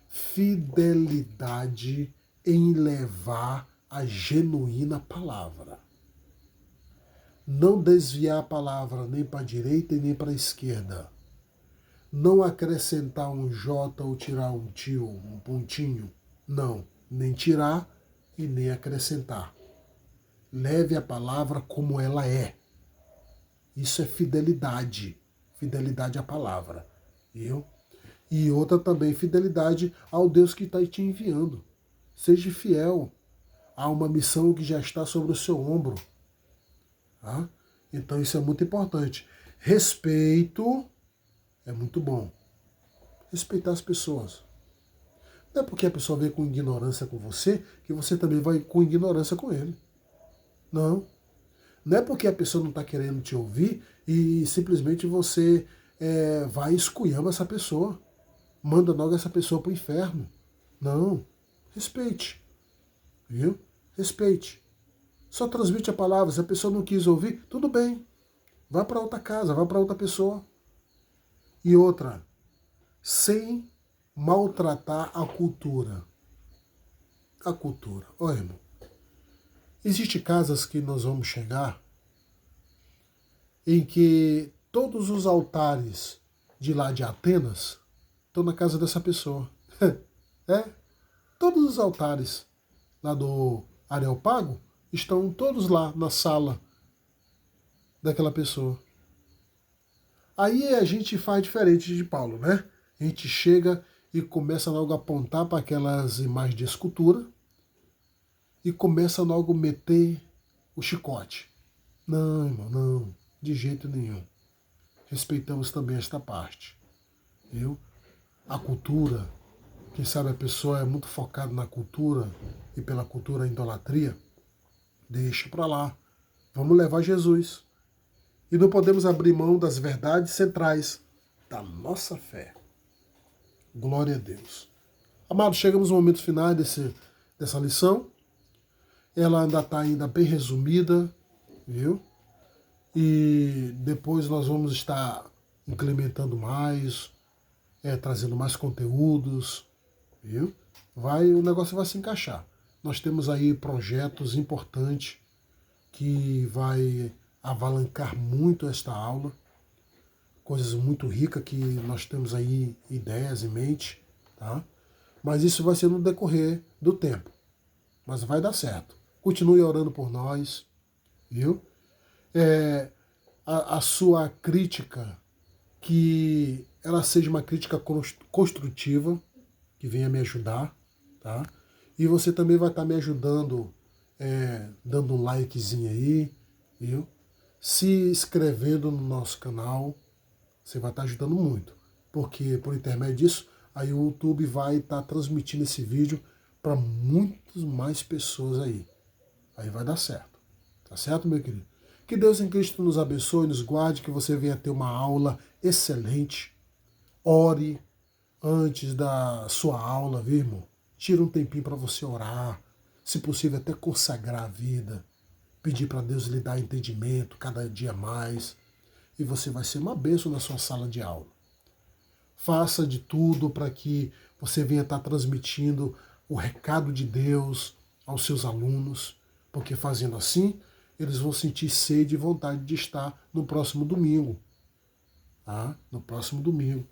Fidelidade em levar a genuína palavra. Não desviar a palavra nem para a direita e nem para a esquerda. Não acrescentar um J ou tirar um tio, um pontinho. Não, nem tirar e nem acrescentar. Leve a palavra como ela é. Isso é fidelidade. Fidelidade à palavra. Viu? E outra também, fidelidade ao Deus que está te enviando. Seja fiel a uma missão que já está sobre o seu ombro. Tá? Então isso é muito importante. Respeito é muito bom. Respeitar as pessoas. Não é porque a pessoa vem com ignorância com você, que você também vai com ignorância com ele. Não. Não é porque a pessoa não está querendo te ouvir e simplesmente você vai esculhando essa pessoa. Manda logo essa pessoa para o inferno. Não. Respeite. Viu? Respeite. Só transmite a palavra. Se a pessoa não quis ouvir, tudo bem. Vá para outra casa, vá para outra pessoa. E outra, sem maltratar a cultura. A cultura. Olha, irmão, existem casas que nós vamos chegar em que todos os altares de lá de Atenas estão na casa dessa pessoa. Todos os altares lá do Areópago estão todos lá na sala daquela pessoa. Aí a gente faz diferente de Paulo, né? A gente chega e começa logo a apontar para aquelas imagens de escultura e começa logo a meter o chicote. Não, irmão, não, de jeito nenhum. Respeitamos também esta parte, viu? A cultura, quem sabe a pessoa é muito focada na cultura e pela cultura a idolatria, deixa para lá. Vamos levar Jesus. E não podemos abrir mão das verdades centrais da nossa fé. Glória a Deus. Amados, chegamos no momento final dessa lição. Ela ainda está bem resumida, viu? E depois nós vamos estar implementando mais, trazendo mais conteúdos, viu? O negócio vai se encaixar. Nós temos aí projetos importantes que vai avalancar muito esta aula, coisas muito ricas que nós temos aí, ideias em mente, tá? Mas isso vai ser no decorrer do tempo. Mas vai dar certo. Continue orando por nós, viu? A sua crítica, que ela seja uma crítica construtiva, que venha me ajudar, tá? E você também vai estar me ajudando, dando um likezinho aí, viu? Se inscrevendo no nosso canal, você vai estar ajudando muito, porque por intermédio disso, aí o YouTube vai estar transmitindo esse vídeo para muitas mais pessoas aí. Aí vai dar certo. Tá certo, meu querido? Que Deus em Cristo nos abençoe, nos guarde, que você venha ter uma aula excelente. Ore antes da sua aula, viu, irmão? Tira um tempinho para você orar, se possível até consagrar a vida, pedir para Deus lhe dar entendimento cada dia mais, e você vai ser uma bênção na sua sala de aula. Faça de tudo para que você venha estar transmitindo o recado de Deus aos seus alunos, porque fazendo assim, eles vão sentir sede e vontade de estar no próximo domingo. Tá? No próximo domingo.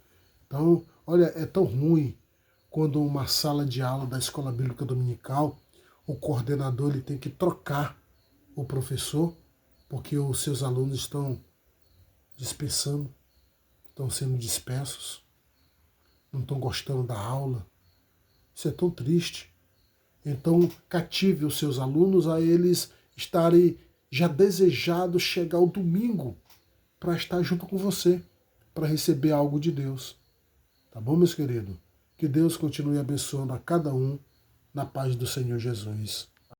Então, olha, é tão ruim quando uma sala de aula da Escola Bíblica Dominical, o coordenador ele tem que trocar o professor, porque os seus alunos estão dispensando, estão sendo dispersos, não estão gostando da aula. Isso é tão triste. Então, cative os seus alunos a eles estarem já desejados chegar o domingo para estar junto com você, para receber algo de Deus. Tá bom, meus queridos? Que Deus continue abençoando a cada um na paz do Senhor Jesus.